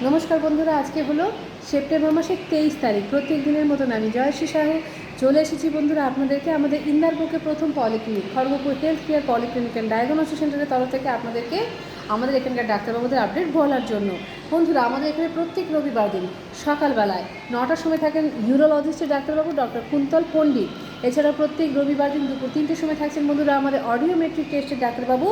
নমস্কার বন্ধুরা, আজকে হলো সেপ্টেম্বর মাসের 23 তারিখ। প্রত্যেক দিনের মতন আমি জয়শ্রী সাহু চলে এসেছি বন্ধুরা আপনাদেরকে আমাদের ইন্দারপুরের প্রথম polyclinic Kharagpur health care polyclinic and diagnostic সেন্টারের তরফ থেকে আপনাদেরকে আমাদের এখানকার ডাক্তারবাবুদের আপডেট বলার জন্য। বন্ধুরা, আমাদের এখানে প্রত্যেক রবিবার দিন সকালবেলায় 9টার সময় থাকেন ইউরোলজিস্টের ডাক্তারবাবু ডক্টর কুন্তল পণ্ডিত। এছাড়াও প্রত্যেক রবিবার দিন দুপুর 3টের সময় থাকছেন বন্ধুরা আমাদের অডিওমেট্রিক টেস্টের ডাক্তারবাবু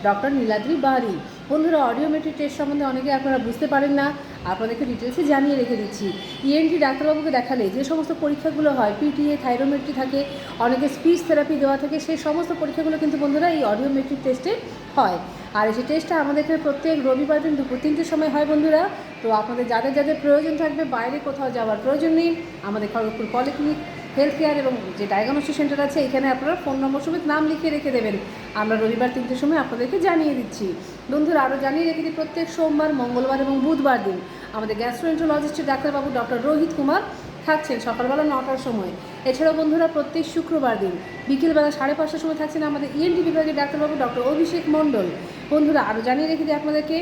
ডক্টর নীলাদ্রি বাড়ি। বন্ধুরা, অডিওমেট্রিক টেস্ট সম্বন্ধে অনেকে আপনারা বুঝতে পারেন না, আপনাদেরকে ডিটেলসে জানিয়ে রেখে দিচ্ছি। ইএনটি ডাক্তারবাবুকে দেখালে যে সমস্ত পরীক্ষাগুলো হয়, পিটিএ, থাইরোমেট্রি থাকে, অনেকে স্পিচ থেরাপি দেওয়া থাকে, সেই সমস্ত পরীক্ষাগুলো কিন্তু বন্ধুরা এই অডিওমেট্রিক টেস্টে হয়। আর এই টেস্টটা আমাদের এখানে প্রত্যেক রবিবার দিন দুপুর 3টের সময় হয় বন্ধুরা। তো আপনাদের যাদের যাদের প্রয়োজন থাকবে, বাইরে কোথাও যাওয়ার প্রয়োজন নেই, আমাদের খড়গপুর পলিক্লিনিক হেলথ কেয়ার এবং যে ডায়াগনস্টিক সেন্টার আছে এখানে আপনারা ফোন নম্বর সমেত নাম লিখে রেখে দেবেন। আমরা রবিবার 3টের সময় আপনাদেরকে জানিয়ে দিচ্ছি। বন্ধুরা, আরও জানিয়ে রেখে দিই, প্রত্যেক সোমবার, মঙ্গলবার এবং বুধবার দিন আমাদের গ্যাস্ট্রোএন্টারোলজিস্টের ডাক্তারবাবু ডক্টর রোহিত কুমার থাকছেন সকালবেলা 9টার সময়। এছাড়াও বন্ধুরা, প্রত্যেক শুক্রবার দিন বিকেলবেলা 5:30টার সময় থাকছেন আমাদের ইএনটি বিভাগের ডাক্তারবাবু ডক্টর অভিষেক মণ্ডল। বন্ধুরা, আরও জানিয়ে রেখে দিই আপনাদেরকে,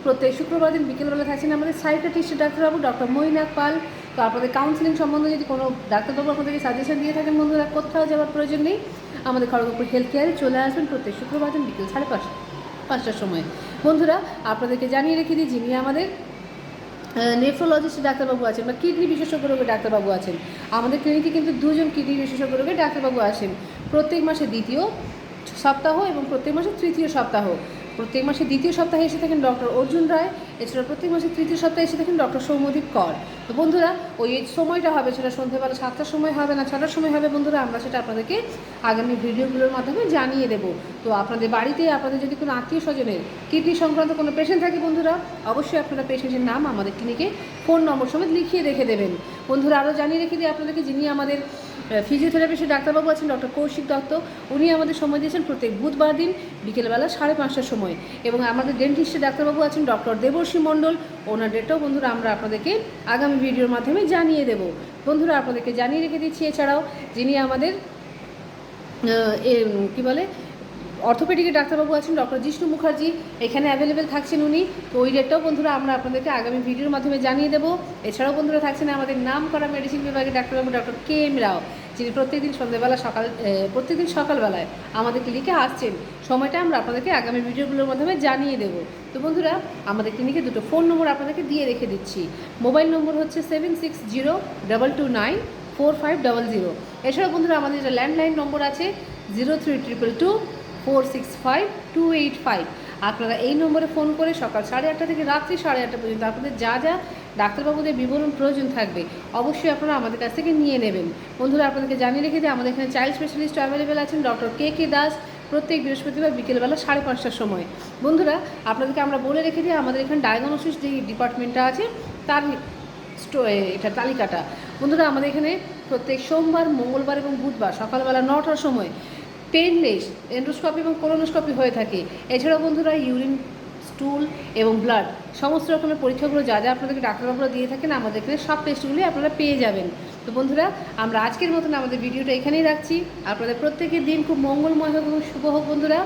প্রত্যেক শুক্রবার দিন বিকেলবেলা থাকছেন আমাদের সাইকিয়াট্রিস্টের ডাক্তারবাবু ডক্টর মৈনাক পাল। তো আপনাদের কাউন্সিলিং সম্বন্ধে যদি কোনো ডাক্তারবাবু আপনাদেরকে সাজেশন দিয়ে থাকেন বন্ধুরা, কোথাও যাওয়ার প্রয়োজন নেই, আমাদের খড়গপুর হেলথ কেয়ারে চলে আসবেন প্রত্যেক শুক্রবার দিন বিকেল 5:30টার সময়। বন্ধুরা, আপনাদেরকে জানিয়ে রেখে দিই, যিনি আমাদের নেফ্রোলজিস্ট ডাক্তারবাবু আছেন বা কিডনি বিশেষজ্ঞ রোগের ডাক্তারবাবু আছেন, আমাদের ক্লিনিকে কিন্তু 2জন কিডনি বিশেষজ্ঞ রোগের ডাক্তারবাবু আসেন প্রত্যেক মাসে দ্বিতীয় সপ্তাহ এবং প্রত্যেক মাসে তৃতীয় সপ্তাহ। প্রত্যেক মাসে দ্বিতীয় সপ্তাহে এসে থাকেন ডক্টর অর্জুন রায়। এছাড়া প্রত্যেক মাসে তৃতীয় সপ্তাহে এসে থাকেন ডক্টর সৌম্যদীপ কর। তো বন্ধুরা, ওই সময়টা হবে সেটা সন্ধ্যেবেলা 7টার সময় হবে না 6টার সময় হবে বন্ধুরা, আমরা সেটা আপনাদেরকে আগামী ভিডিওগুলোর মাধ্যমে জানিয়ে দেব। তো আপনাদের বাড়িতে আপনাদের যদি কোনো আত্মীয় স্বজনের কিডনি সংক্রান্ত কোনো পেশেন্ট থাকে বন্ধুরা, অবশ্যই আপনারা পেশেন্টের নাম আমাদের ক্লিনিকে ফোন নম্বর সমেত লিখিয়ে রেখে দেবেন। বন্ধুরা, আরও জানিয়ে রেখে দিই আপনাদেরকে, যিনি আমাদের ফিজিওথেরাপিস্টের ডাক্তারবাবু আছেন ডক্টর কৌশিক দত্ত, উনি আমাদের সময় দিয়েছেন প্রত্যেক বুধবার দিন বিকেলবেলা 5:30টার সময়। এবং আমাদের ডেন্টিস্টের ডাক্তারবাবু আছেন ডক্টর দেবর্ষী মণ্ডল, ওনার ডেটটাও বন্ধুরা আমরা আপনাদেরকে আগামী ভিডিওর মাধ্যমে জানিয়ে দেব। বন্ধুরা, আপনাদেরকে জানিয়ে রেখে দিচ্ছি, এছাড়াও যিনি আমাদের কী বলে অর্থোপেডিকের ডাক্তারবাবু আছেন ডক্টর জিষ্ণু মুখার্জি, এখানে অ্যাভেলেবেল থাকছেন উনি। তো ওই ডেটটাও বন্ধুরা আমরা আপনাদেরকে আগামী ভিডিওর মাধ্যমে জানিয়ে দেবো। এছাড়াও বন্ধুরা থাকছেন আমাদের নাম করা মেডিসিন বিভাগের ডাক্তারবাবু ডক্টর KM রাও, যিনি প্রত্যেকদিন প্রত্যেকদিন সকালবেলায় আমাদের ক্লিনিকে আসছেন। সময়টা আমরা আপনাদেরকে আগামী ভিডিওগুলোর মাধ্যমে জানিয়ে দেব। তো বন্ধুরা, আমাদের ক্লিনিকে দুটো ফোন নম্বর আপনাদেরকে দিয়ে রেখে দিচ্ছি। মোবাইল নম্বর হচ্ছে 7602224500। এছাড়াও বন্ধুরা, আমাদের যেটা ল্যান্ডলাইন নম্বর আছে 0322465285। আপনারা এই নম্বরে ফোন করে সকাল 8:30 থেকে রাত্রি 8:30 পর্যন্ত আপনাদের যা যা ডাক্তারবাবুদের বিবরণ প্রয়োজন থাকবে অবশ্যই আপনারা আমাদের কাছ থেকে নিয়ে নেবেন। বন্ধুরা, আপনাদেরকে জানিয়ে রেখে দিই, আমাদের এখানে চাইল্ড স্পেশালিস্ট অ্যাভেলেবেল আছেন ডক্টর KK দাস প্রত্যেক বৃহস্পতিবার বিকেলবেলা 5:30টার সময়। বন্ধুরা, আপনাদেরকে আমরা বলে রেখে দিই, আমাদের এখানে ডায়াগনোসিস যে ডিপার্টমেন্টটা আছে তার এটা তালিকাটা। বন্ধুরা, আমাদের এখানে প্রত্যেক সোমবার, মঙ্গলবার এবং বুধবার সকালবেলা 9টার সময় পেইনলেস এন্ডোস্কোপি এবং কোলোনোস্কোপি হয়ে থাকে। এছাড়াও বন্ধুরা, ইউরিন, স্টুল এবং ব্লাড সমস্ত রকমের পরীক্ষাগুলো যা যা আপনাদেরকে ডাক্তারবাবুরা দিয়ে থাকেন আমাদের এখানে সব টেস্টগুলি আপনারা পেয়ে যাবেন। তো বন্ধুরা, আমরা আজকের মতন আমাদের ভিডিওটা এখানেই রাখছি। আপনাদের প্রত্যেকের দিন খুব মঙ্গলময় হোক এবং শুভ হোক। বন্ধুরা,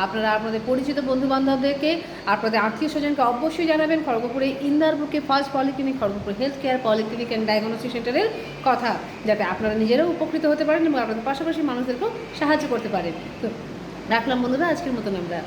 আপনারা আপনাদের পরিচিত বন্ধুবান্ধবদেরকে, আপনাদের আত্মীয় স্বজনকে অবশ্যই জানাবেন খড়গপুরে ইন্দারপুরকে first polyclinic Kharagpur health care polyclinic and diagnostic সেন্টারের কথা, যাতে আপনারা নিজেরাও উপকৃত হতে পারেন এবং আপনাদের পাশাপাশি মানুষদেরকেও সাহায্য করতে পারেন। তো রাখলাম বন্ধুরা, আজকের মতন আমরা।